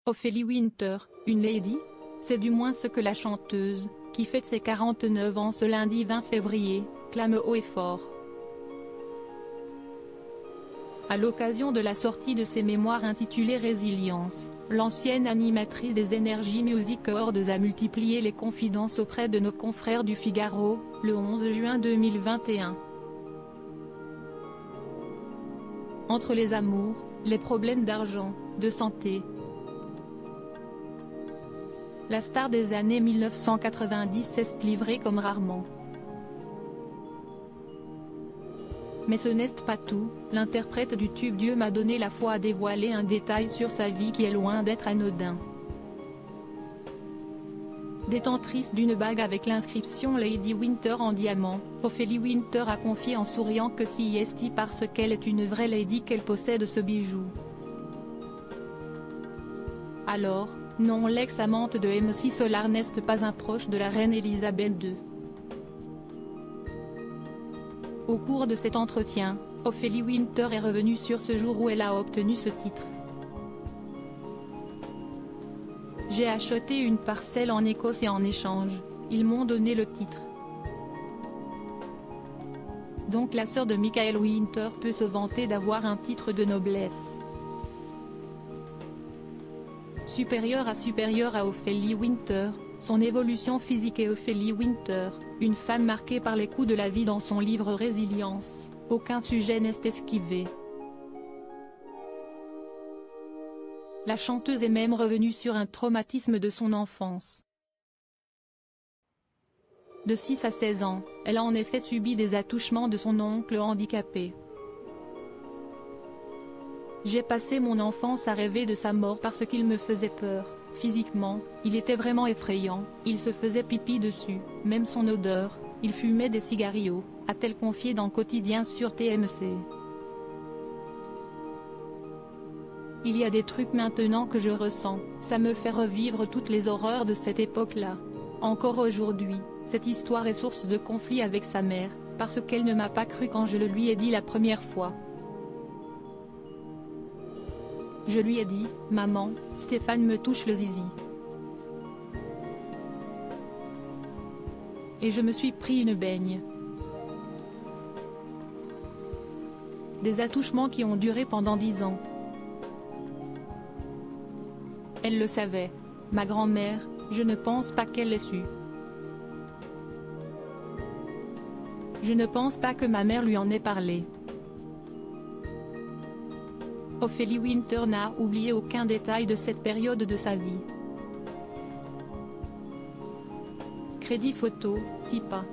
Ophélie Winter, une lady? C'est du moins ce que la chanteuse, qui fête ses 49 ans ce lundi 20 février, clame haut et fort. À l'occasion de la sortie de ses mémoires intitulées Résilience, l'ancienne animatrice des Energy Music Awards a multiplié les confidences auprès de nos confrères du Figaro, le 11 juin 2021. Entre les amours, les problèmes d'argent, de santé, la star des années 1990 s'est livrée comme rarement. Mais ce n'est pas tout, l'interprète du tube Dieu m'a donné la foi a dévoilé un détail sur sa vie qui est loin d'être anodin. Détentrice d'une bague avec l'inscription Lady Winter en diamant, Ophélie Winter a confié en souriant que c'est parce qu'elle est une vraie lady qu'elle possède ce bijou. Alors, non, l'ex-amante de MC Solar n'est pas un proche de la reine Elisabeth II. Au cours de cet entretien, Ophélie Winter est revenue sur ce jour où elle a obtenu ce titre. J'ai acheté une parcelle en Écosse et en échange, ils m'ont donné le titre. Donc la sœur de Michael Winter peut se vanter d'avoir un titre de noblesse. Supérieure à Ophélie Winter, son évolution physique et Ophélie Winter, une femme marquée par les coups de la vie dans son livre Résilience, aucun sujet n'est esquivé. La chanteuse est même revenue sur un traumatisme de son enfance. De 6 à 16 ans, elle a en effet subi des attouchements de son oncle handicapé. J'ai passé mon enfance à rêver de sa mort parce qu'il me faisait peur. Physiquement, il était vraiment effrayant, il se faisait pipi dessus, même son odeur, il fumait des cigarios, a-t-elle confié dans Quotidien sur TMC. Il y a des trucs maintenant que je ressens, ça me fait revivre toutes les horreurs de cette époque-là. Encore aujourd'hui, cette histoire est source de conflit avec sa mère, parce qu'elle ne m'a pas cru quand je le lui ai dit la première fois. Je lui ai dit, maman, Stéphane me touche le zizi. Et je me suis pris une baigne. Des attouchements qui ont duré pendant 10 ans. Elle le savait. Ma grand-mère, je ne pense pas qu'elle l'ait su. Je ne pense pas que ma mère lui en ait parlé. Ophélie Winter n'a oublié aucun détail de cette période de sa vie. Crédit photo, SIPA.